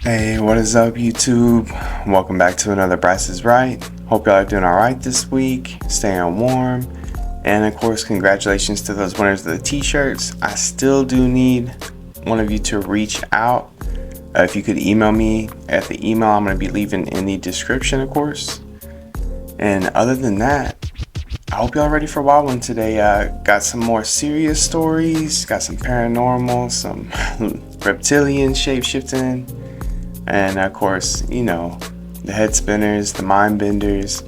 Hey, what is up, YouTube? Welcome back to another Bryce is Right. Hope y'all are doing alright this week, staying warm, and of course, congratulations to those winners of the t-shirts. I still do need one of you to reach out. If you could email me at the email I'm going to be leaving in the description, of course. And other than that, I hope y'all ready for a wild one today. Got some more serious stories, got some paranormal, some reptilian shape-shifting, and of course, you know, the head spinners, the mind benders,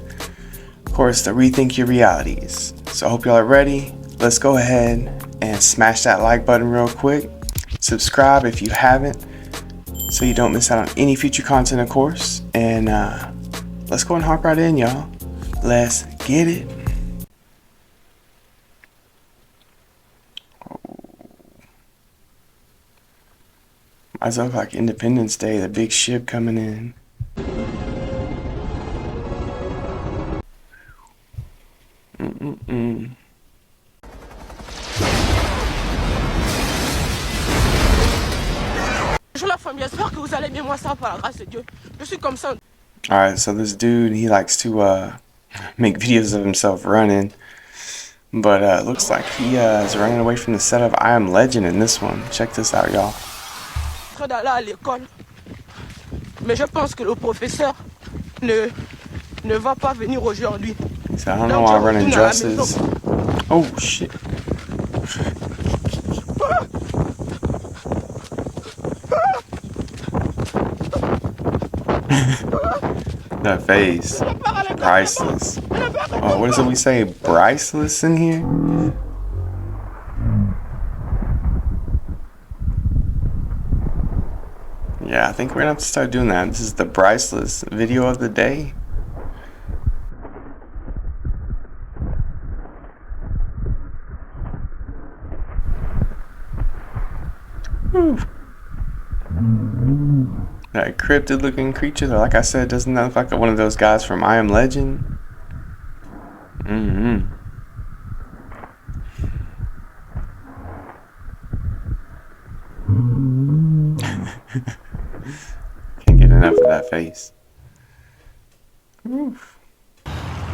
of course, the rethink your realities. So I hope y'all are ready. Let's go ahead and smash that like button real quick. Subscribe if you haven't, so you don't miss out on any future content, of course. And let's go and hop right in, y'all. Let's get it. Might as well look like Independence Day, the big ship coming in. Alright, so this dude, he likes to make videos of himself running. But looks like he is running away from the set of I Am Legend in this one. Check this out, y'all. D'aller à l'école, mais je pense que le professeur ne va pas venir aujourd'hui. So I don't know why I'm running dresses. Oh shit. That face. Priceless. Oh, what is it we say? Priceless in here? Yeah, I think we're gonna have to start doing that. This is the Priceless video of the day. That cryptid looking creature, like I said, doesn't that look like one of those guys from I Am Legend? Can't get enough of that face. Oof.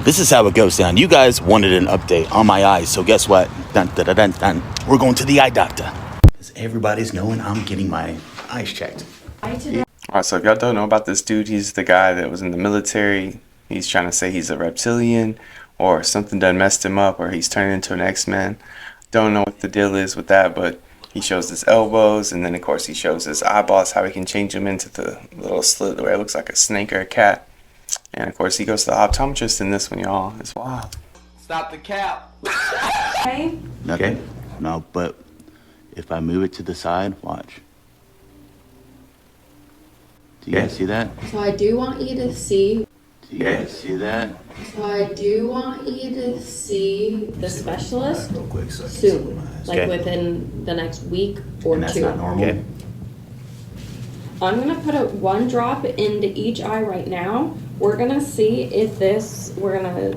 This is how it goes down. You guys wanted an update on my eyes, so guess what? Dun, dun, dun, dun, dun. We're going to the eye doctor. Because everybody's knowing I'm getting my eyes checked. Alright, so if y'all don't know about this dude, he's the guy that was in the military. He's trying to say he's a reptilian, or something done messed him up, or he's turning into an X-Men. Don't know what the deal is with that, but he shows his elbows, and then of course he shows his eyeballs, how he can change them into the little slit where it looks like a snake or a cat. And of course he goes to the optometrist in this one, y'all. It's wild. Stop the cap. Okay? No, but if I move it to the side, watch. Do you guys see that? So I do want you to see. Do you guys see that? So I do want you to see the specialist Real quick, so I can soon, see my eyes. like Okay. within the next week or And that's two. not normal? Okay. I'm gonna put one drop into each eye right now. We're gonna see if this. We're gonna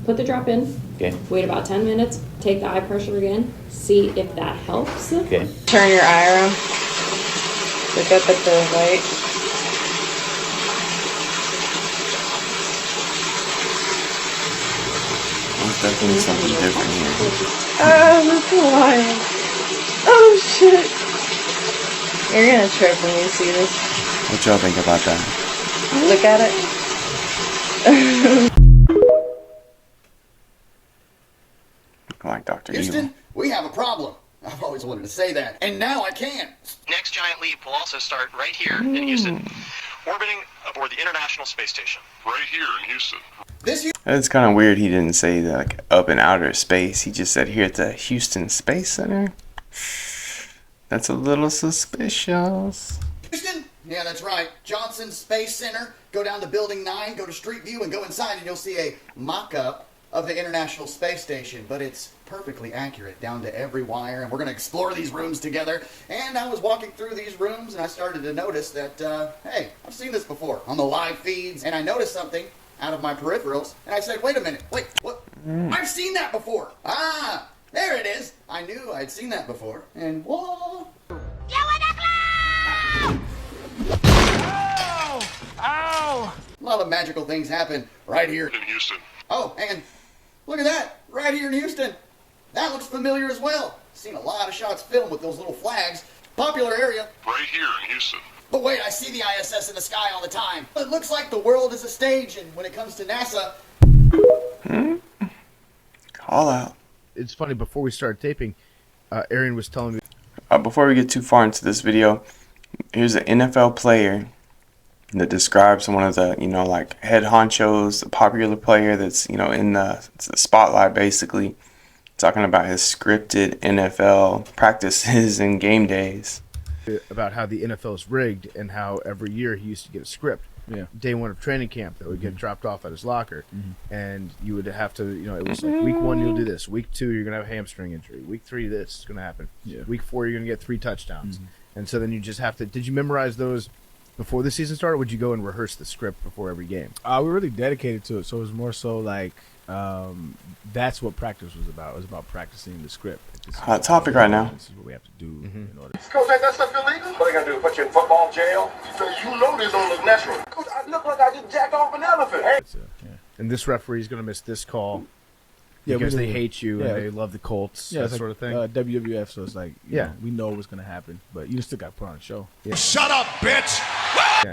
put the drop in. Okay. Wait about 10 minutes. Take the eye pressure again. See if that helps. Okay. Turn your eye around. Look up at the light. There's definitely something different here. That's lying. Oh shit. You're gonna trip when you see this. What y'all think about that? Look at it. Looking like Dr. Houston, Evil. we have a problem. I've always wanted to say that, and now I can. Next giant leap will also start right here in Houston, orbiting aboard the International Space Station. Right here in Houston. It's kind of weird he didn't say that, like, up in outer space. He just said here at the Houston Space Center. That's a little suspicious. Houston? Yeah, that's right. Johnson Space Center. Go down to Building 9, go to Street View, and go inside, and you'll see a mock-up of the International Space Station. But it's perfectly accurate, down to every wire, and we're going to explore these rooms together. And I was walking through these rooms, and I started to notice that, hey, I've seen this before on the live feeds, and I noticed something out of my peripherals, and I said, wait a minute, wait, what? I've seen that before. Ah, there it is. I knew I'd seen that before, and whoa. lot of magical things happen right here In Houston. Oh, and look at that, right here in Houston. That looks familiar as well. Seen a lot of shots filmed with those little flags. Popular area. Right here in Houston. But wait, I see the ISS in the sky all the time. It looks like the world is a stage, and when it comes to NASA... Call out. It's funny, before we started taping, Arian was telling me... Before we get too far into this video, here's an NFL player that describes one of the, like head honchos, the popular player that's, in the spotlight basically, talking about his scripted NFL practices and game days. About how the NFL is rigged and how every year he used to get a script. Yeah. Day one of training camp that would get dropped off at his locker, and you would have to, it was like week 1 you'll do this, week 2 you're gonna have a hamstring injury, week 3 this is gonna happen, week 4 you're gonna get 3 touchdowns, and so then you just have to. Did you memorize those before the season started? Or would you go and rehearse the script before every game? We were really dedicated to it, so it was more so like that's what practice was about. It was about practicing the script. Hot topic right now. This is what we have to do in order. Coach, ain't that stuff illegal? What they gonna do? Put you in football jail? You know this don't look natural. Coach, I look like I just jacked off an elephant. Hey. And this referee's gonna miss this call because they hate you and they love the Colts, that sort of thing. WWF, so it's like, you know, we know what's gonna happen, but you still got to put on a show. Shut up, bitch!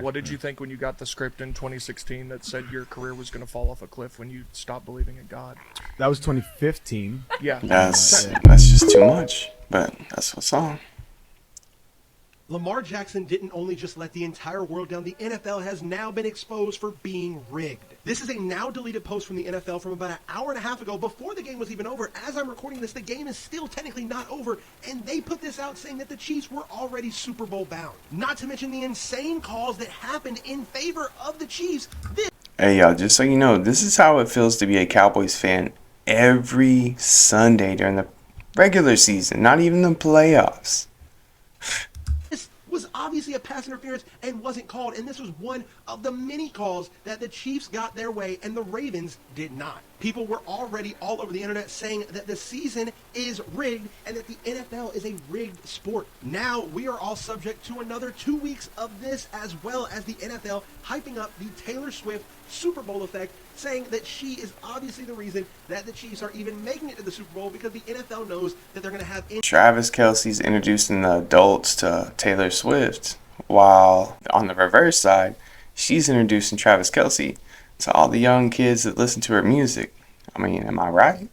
What did you think when you got the script in 2016 that said your career was going to fall off a cliff when you stopped believing in God? That was 2015. Yeah. That's just too much, but that's what's on. Lamar Jackson didn't only just let the entire world down, the NFL has now been exposed for being rigged. This is a now deleted post from the NFL from about an hour and a half ago, before the game was even over. As I'm recording this, the game is still technically not over, and they put this out saying that the Chiefs were already Super Bowl bound. Not to mention the insane calls that happened in favor of the Chiefs. Hey y'all, just so you know, this is how it feels to be a Cowboys fan every Sunday during the regular season, not even the playoffs. Was obviously a pass interference and wasn't called, and this was one of the many calls that the Chiefs got their way and the Ravens did not. People were already all over the internet saying that the season is rigged and that the NFL is a rigged sport. Now we are all subject to another 2 weeks of this, as well as the NFL hyping up the Taylor Swift Super Bowl effect, saying that she is obviously the reason that the Chiefs are even making it to the Super Bowl, because the NFL knows that they're going to have... Travis Kelce's introducing the adults to Taylor Swift, while on the reverse side, she's introducing Travis Kelce to all the young kids that listen to her music. I mean, am I right?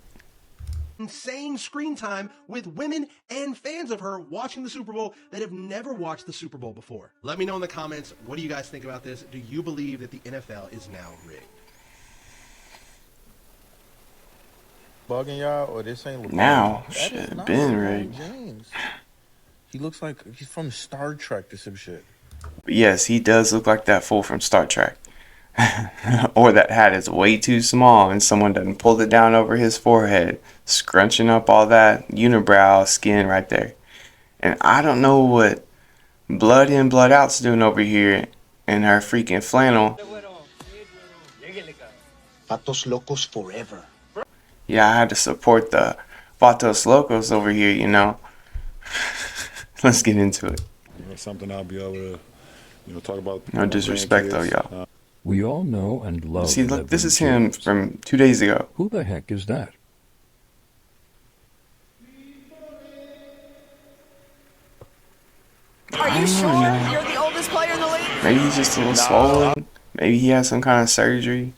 Insane screen time with women and fans of her watching the Super Bowl that have never watched the Super Bowl before. Let me know in the comments, what do you guys think about this? Do you believe that the NFL is now rigged? Bugging y'all, or this ain't LeBron? Now, shit, been rigged. James. He looks like he's from Star Trek or some shit. But yes, he does look like that fool from Star Trek. Or that hat is way too small and someone done pulled it down over his forehead, scrunching up all that unibrow skin right there. And I don't know what Blood In, Blood Out's doing over here in her freaking flannel. Vatos Locos forever. Yeah, I had to support the Vatos Locos over here, you know. Let's get into it. Something I'll be able to, talk about. No disrespect though, y'all. We all know and love. See, look, this is him from 2 days ago. Who the heck is that? Are you sure you're the oldest player in the league? Maybe he's just a little swollen. Maybe he has some kind of surgery.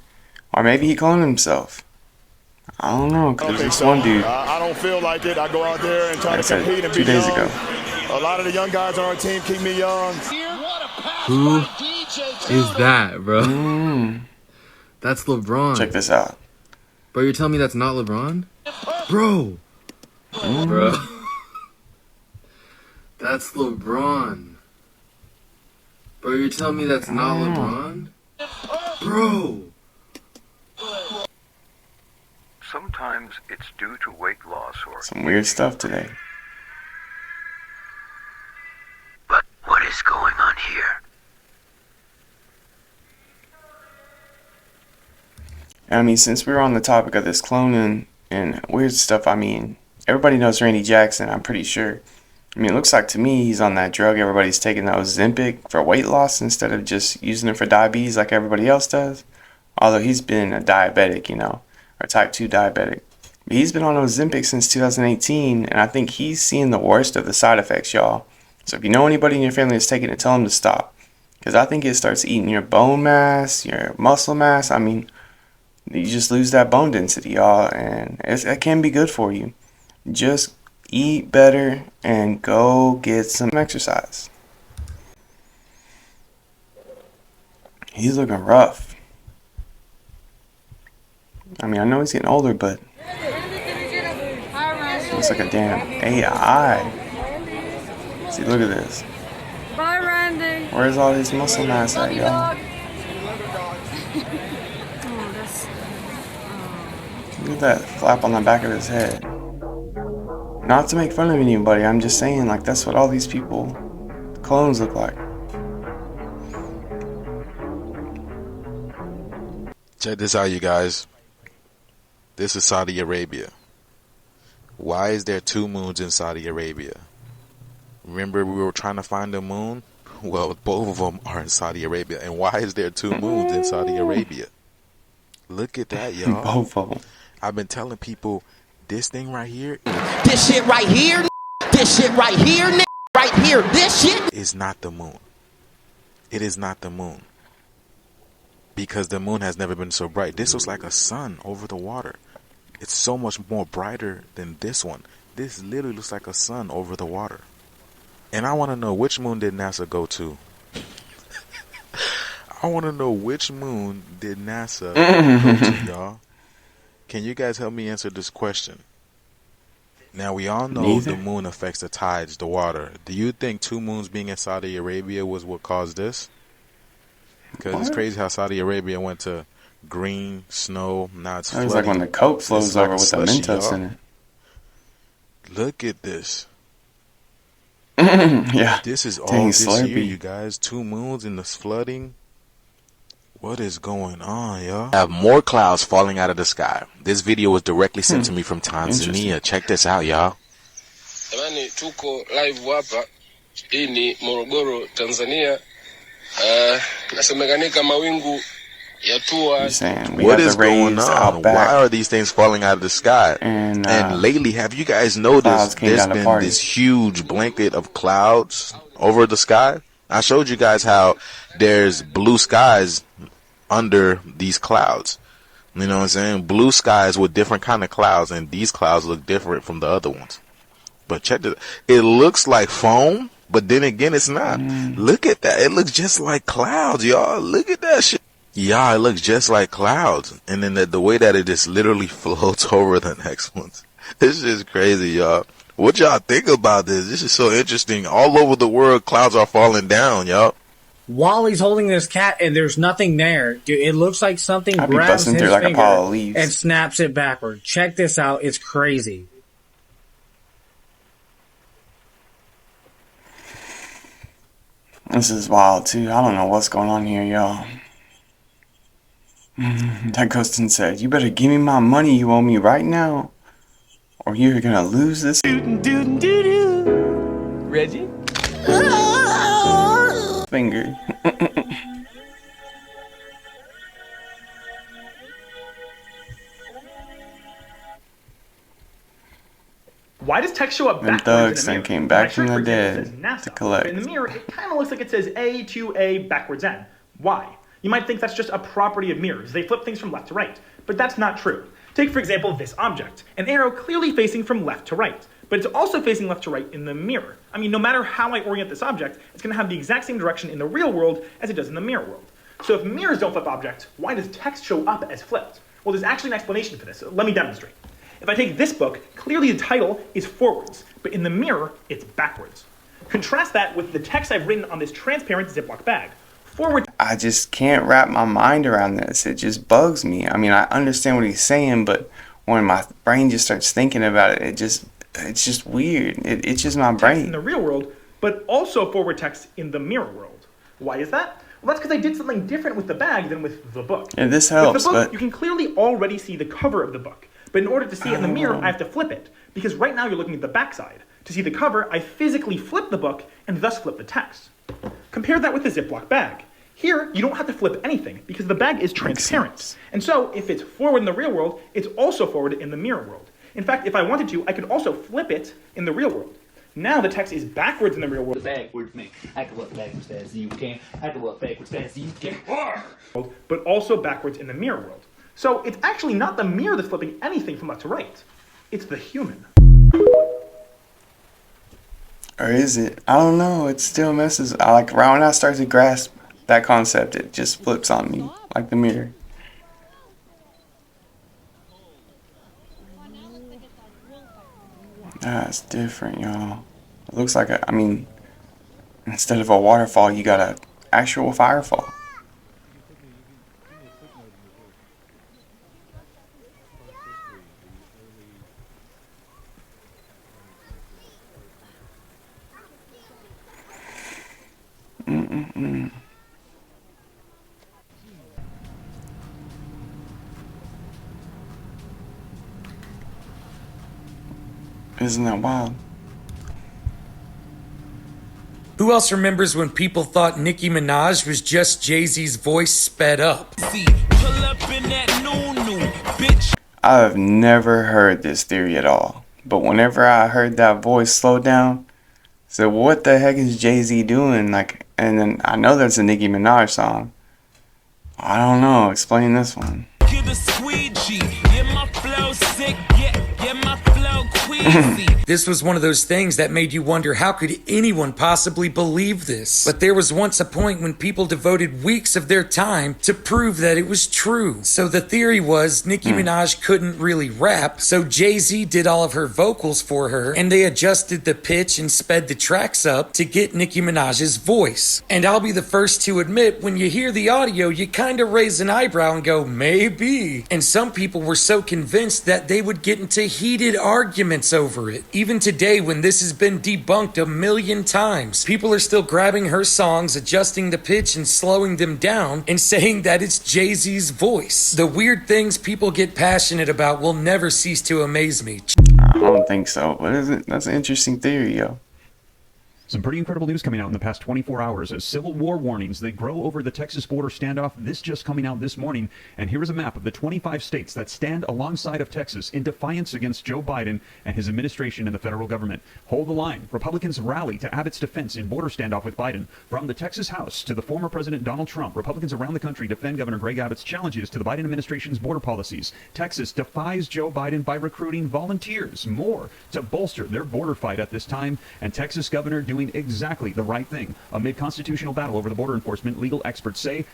Or maybe he cloned himself. I don't know, because this one dude, I don't feel like it. I go out there and try to compete and be 2 days young. ago. A lot of the young guys on our team keep me young. Who is that, bro? That's LeBron. Check this out. Bro, you're telling me that's not LeBron? Bro. Bro. That's LeBron. Bro, you're telling me that's not LeBron? Bro. Sometimes it's due to weight loss or... Some weird stuff today. But what is going on here? I mean, since we were on the topic of this cloning and weird stuff, I mean, everybody knows Randy Jackson, I'm pretty sure. I mean, it looks like to me he's on that drug everybody's taking, that Ozempic, for weight loss instead of just using it for diabetes like everybody else does. Although he's been a diabetic, or type 2 diabetic. But he's been on Ozempic since 2018, and I think he's seeing the worst of the side effects, y'all. So if you know anybody in your family that's taking it, tell them to stop. Because I think it starts eating your bone mass, your muscle mass. I mean, you just lose that bone density, y'all, and it can be good for you. Just eat better and go get some exercise. He's looking rough. I mean, I know he's getting older, but looks like a damn AI. See, look at this. Bye, Randy. Where's all his muscle mass at, y'all? Look at that flap on the back of his head. Not to make fun of anybody, I'm just saying, like, that's what all these people, clones, look like. Check this out, you guys. This is Saudi Arabia. Why is there 2 moons in Saudi Arabia? Remember we were trying to find a moon? Well, both of them are in Saudi Arabia. And why is there 2 moons in Saudi Arabia? Look at that, y'all. Both of them. I've been telling people, this thing right here. This shit right here. This shit right here. Right here. This shit is not the moon. It is not the moon. Because the moon has never been so bright. This looks like a sun over the water. It's so much more brighter than this one. This literally looks like a sun over the water. And I want to know, which moon did NASA go to? I want to know, which moon did NASA go to, y'all? Can you guys help me answer this question? Now, we all know the moon affects the tides, the water. Do you think 2 moons being in Saudi Arabia was what caused this? Because it's crazy how Saudi Arabia went to green, snow, now it's flooding. It's like when the Coke flows over with the Mentos in it. Look at this. Yeah. This is all this year, you guys. 2 moons and this flooding. What is going on, y'all? I have more clouds falling out of the sky. This video was directly sent to me from Tanzania. Check this out, y'all. Jamani, tuko live hapa. Hii ni Morogoro, Tanzania. Nasemekanika mawingu yatua. What is going on? Why are these things falling out of the sky? And lately, have you guys noticed there's been this huge blanket of clouds over the sky? I showed you guys how there's blue skies under these clouds. You know what I'm saying? Blue skies with different kind of clouds, and these clouds look different from the other ones. But check this. It looks like foam, but then again, it's not. Look at that. It looks just like clouds, y'all. Look at that shit. Yeah, it looks just like clouds. And then the way that it just literally floats over the next ones. This is crazy, y'all. What y'all think about this? This is so interesting. All over the world, clouds are falling down, y'all. Wally's holding this cat and there's nothing there. Dude, it looks like something grabs his like finger a pile of leaves and snaps it backward. Check this out. It's crazy. This is wild, too. I don't know what's going on here, y'all. That Ghostin said, "You better give me my money you owe me right now, or you're gonna lose this." Reggie? Finger. Why does text show up backwards thugs in the mirror? came back from the It dead says NASA, to collect. but in the mirror, it kind of looks like it says A to A backwards N. Why? You might think that's just a property of mirrors. They flip things from left to right. But that's not true. Take, for example, this object. An arrow clearly facing from left to right. But it's also facing left to right in the mirror. I mean, no matter how I orient this object, it's going to have the exact same direction in the real world as it does in the mirror world. So if mirrors don't flip objects, why does text show up as flipped? Well, there's actually an explanation for this. Let me demonstrate. If I take this book, clearly the title is forwards, but in the mirror, it's backwards. Contrast that with the text I've written on this transparent Ziploc bag. Forward. I just can't wrap my mind around this. It just bugs me. I mean, I understand what he's saying, but when my brain just starts thinking about it, it's just weird. It's just my brain. In the real world, but also forward text in the mirror world. Why is that? Well, that's because I did something different with the bag than with the book. Yeah, this helps, with the book, but you can clearly already see the cover of the book. But in order to see it in the mirror, I have to flip it. Because right now you're looking at the backside. To see the cover, I physically flip the book and thus flip the text. Compare that with the Ziploc bag. Here, you don't have to flip anything because the bag is transparent. And so, if it's forward in the real world, it's also forward in the mirror world. In fact, if I wanted to, I could also flip it in the real world. Now the text is backwards in the real world. Backwards, man. I can walk backwards fast as you can. I can walk backwards fast as you can. But also backwards in the mirror world. So it's actually not the mirror that's flipping anything from left to right. It's the human. Or is it? I don't know. It still messes. Right when I start to grasp that concept, it just flips on me like the mirror. That's different, y'all. It looks like instead of a waterfall, you got an actual firefall. Isn't that wild? Who else remembers when people thought Nicki Minaj was just Jay-Z's voice sped up? I have never heard this theory at all. But whenever I heard that voice slow down, I said, what the heck is Jay-Z doing? And then I know that's a Nicki Minaj song. I don't know. Explain this one. This was one of those things that made you wonder, how could anyone possibly believe this? But there was once a point when people devoted weeks of their time to prove that it was true. So the theory was Nicki Minaj couldn't really rap, so Jay-Z did all of her vocals for her, and they adjusted the pitch and sped the tracks up to get Nicki Minaj's voice. And I'll be the first to admit, when you hear the audio, you kind of raise an eyebrow and go, maybe. And some people were so convinced that they would get into heated arguments over it. Even today, when this has been debunked a million times, people are still grabbing her songs, adjusting the pitch and slowing them down, and saying that it's Jay-Z's voice. The weird things people get passionate about will never cease to amaze me. I don't think so, but that's an interesting theory, yo. Some pretty incredible news coming out in the past 24 hours as civil war warnings, they grow over the Texas border standoff. This just coming out this morning. And here is a map of the 25 states that stand alongside of Texas in defiance against Joe Biden and his administration and the federal government. Hold the line. Republicans rally to Abbott's defense in border standoff with Biden. From the Texas House to the former President Donald Trump, Republicans around the country defend Governor Greg Abbott's challenges to the Biden administration's border policies. Texas defies Joe Biden by recruiting volunteers more to bolster their border fight at this time. And Texas governor doing exactly the right thing. Amid constitutional battle over the border enforcement, legal experts say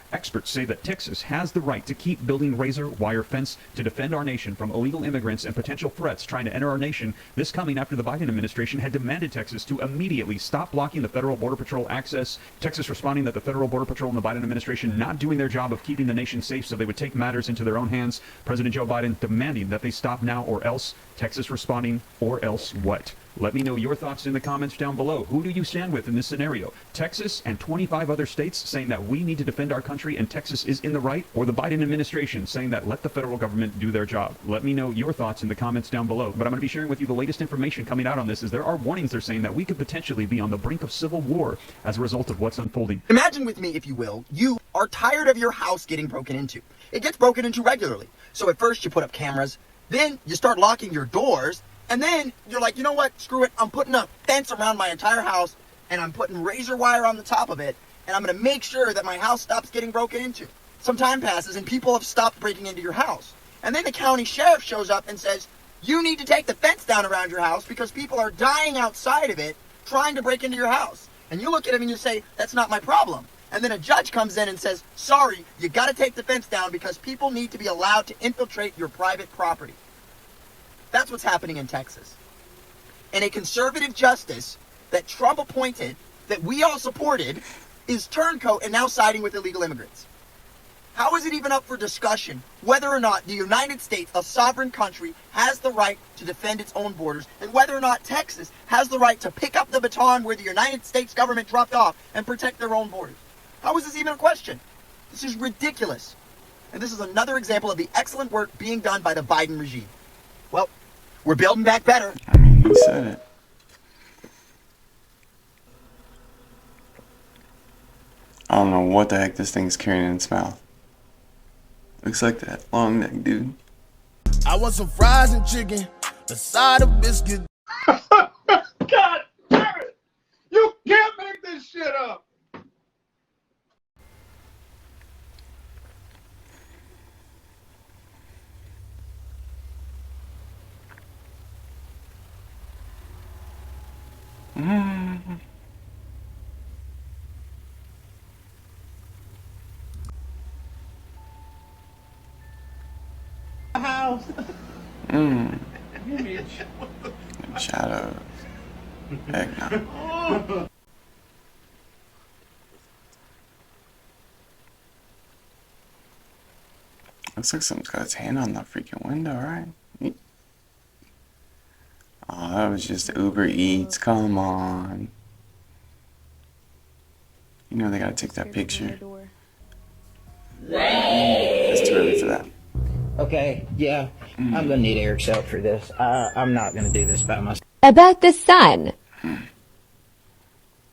that Texas has the right to keep building razor wire fence to defend our nation from illegal immigrants and potential threats trying to enter our nation. This coming after the Biden administration had demanded Texas to immediately stop blocking the federal border patrol access. Texas responding that the federal border patrol and the Biden administration not doing their job of keeping the nation safe, so they would take matters into their own hands. President Joe Biden demanding that they stop now or else. Texas responding, or else what? Let me know your thoughts in the comments down below. Who do you stand with in this scenario? Texas and 25 other states saying that we need to defend our country and Texas is in the right? Or the Biden administration saying that let the federal government do their job? Let me know your thoughts in the comments down below. But I'm going to be sharing with you the latest information coming out on this, as there are warnings they're saying that we could potentially be on the brink of civil war as a result of what's unfolding. Imagine with me, if you will, you are tired of your house getting broken into. It gets broken into regularly. So at first you put up cameras, then you start locking your doors, and then you're like, you know what, screw it, I'm putting a fence around my entire house, and I'm putting razor wire on the top of it, and I'm going to make sure that my house stops getting broken into. Some time passes, and people have stopped breaking into your house. And then the county sheriff shows up and says, you need to take the fence down around your house because people are dying outside of it trying to break into your house. And you look at him and you say, that's not my problem. And then a judge comes in and says, sorry, you got to take the fence down because people need to be allowed to infiltrate your private property. That's what's happening in Texas. And a conservative justice that Trump appointed, that we all supported, is turncoat and now siding with illegal immigrants. How is it even up for discussion whether or not the United States, a sovereign country, has the right to defend its own borders, and whether or not Texas has the right to pick up the baton where the United States government dropped off and protect their own borders? How is this even a question? This is ridiculous. And this is another example of the excellent work being done by the Biden regime. Well, we're building back better. I mean, he said it. I don't know what the heck this thing's carrying in its mouth. Looks like that long neck dude. I want some fries and chicken, a side of biscuit. God damn it! You can't make this shit up! House. Shadows. Heck no. Looks like someone's got its hand on the freaking window, right? Oh, that was just Uber Eats. Come on. You know they gotta take that picture. It's too early for that. Okay, yeah, I'm gonna need Eric's help for this. I'm not gonna do this by myself. About the sun.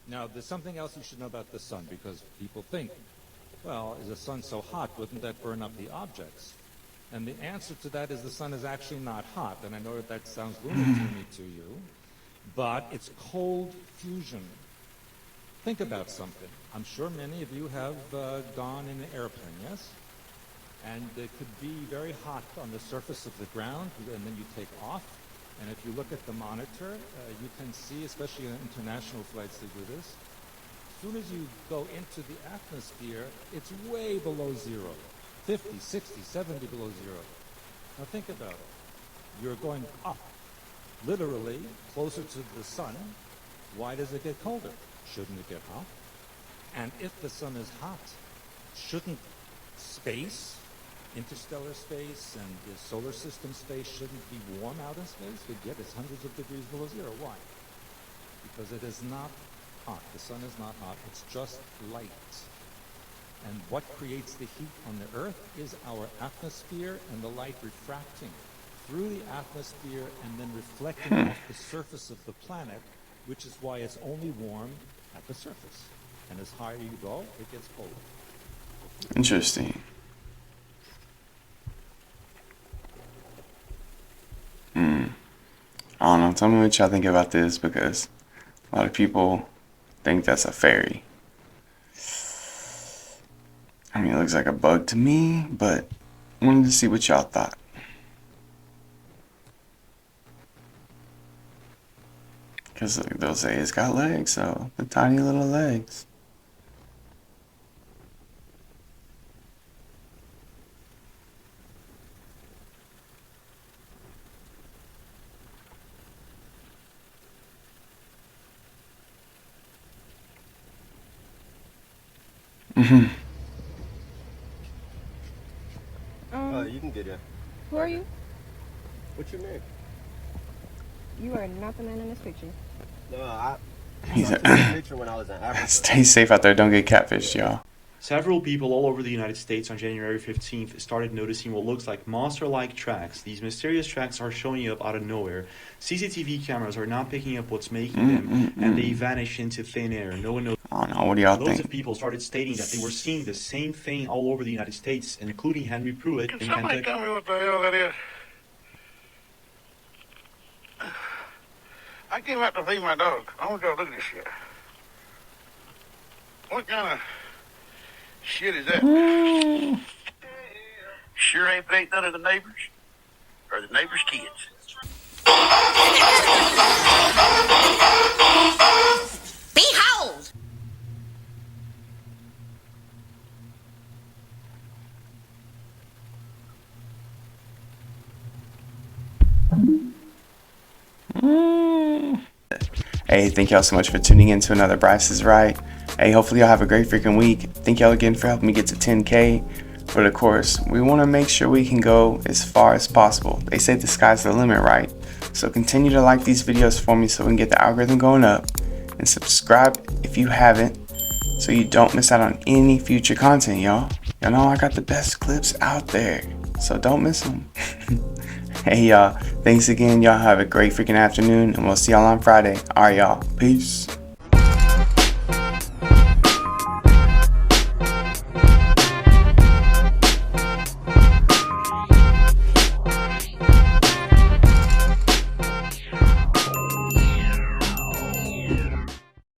Now, there's something else you should know about the sun, because people think, well, is the sun so hot, wouldn't that burn up the objects? And the answer to that is the sun is actually not hot, and I know that sounds lunatic to you, but it's cold fusion. Think about something. I'm sure many of you have gone in an airplane, yes? And it could be very hot on the surface of the ground, and then you take off. And if you look at the monitor, you can see, especially on international flights they do this, as soon as you go into the atmosphere, it's way below zero. 50, 60, 70 below zero. Now think about it. You're going up, literally, closer to the sun. Why does it get colder? Shouldn't it get hot? And if the sun is hot, shouldn't space, interstellar space and the solar system space shouldn't be warm out in space? But yet it's hundreds of degrees below zero. Why? Because it is not hot. The sun is not hot. It's just light. And what creates the heat on the Earth is our atmosphere and the light refracting through the atmosphere and then reflecting off the surface of the planet, which is why it's only warm at the surface. And as higher you go, it gets colder. Interesting. I don't know. Tell me what y'all think about this, because a lot of people think that's a fairy. I mean, it looks like a bug to me, but I wanted to see what y'all thought. Because they'll say it's got legs, so the tiny little legs. You can get in. Who are you? What's your name? You are not the man in this picture. No, I He's took a picture when I was in Africa. Stay safe out there. Don't get catfished, y'all. Several people all over the United States on January 15th started noticing what looks like monster-like tracks. These mysterious tracks are showing up out of nowhere. CCTV cameras are not picking up what's making them, and they vanish into thin air. No one knows. I don't know. What do y'all think? Loads of people started stating that they were seeing the same thing all over the United States, including Henry Pruitt in Somebody Kentucky. tell me what the hell that is. I came out to feed my dog. I want to go look at this shit. What kind of shit is that? Sure ain't none of the neighbors or the neighbors' kids. Behold! Hey, thank y'all so much for tuning in to another Bryce is Right. Hey, hopefully y'all have a great freaking week. Thank y'all again for helping me get to 10K. But of course, we want to make sure we can go as far as possible. They say the sky's the limit, right? So continue to like these videos for me so we can get the algorithm going up. And subscribe if you haven't, so you don't miss out on any future content, y'all. Y'all know I got the best clips out there, so don't miss them. Hey y'all, thanks again. Y'all have a great freaking afternoon, and we'll see y'all on Friday. Alright y'all, peace.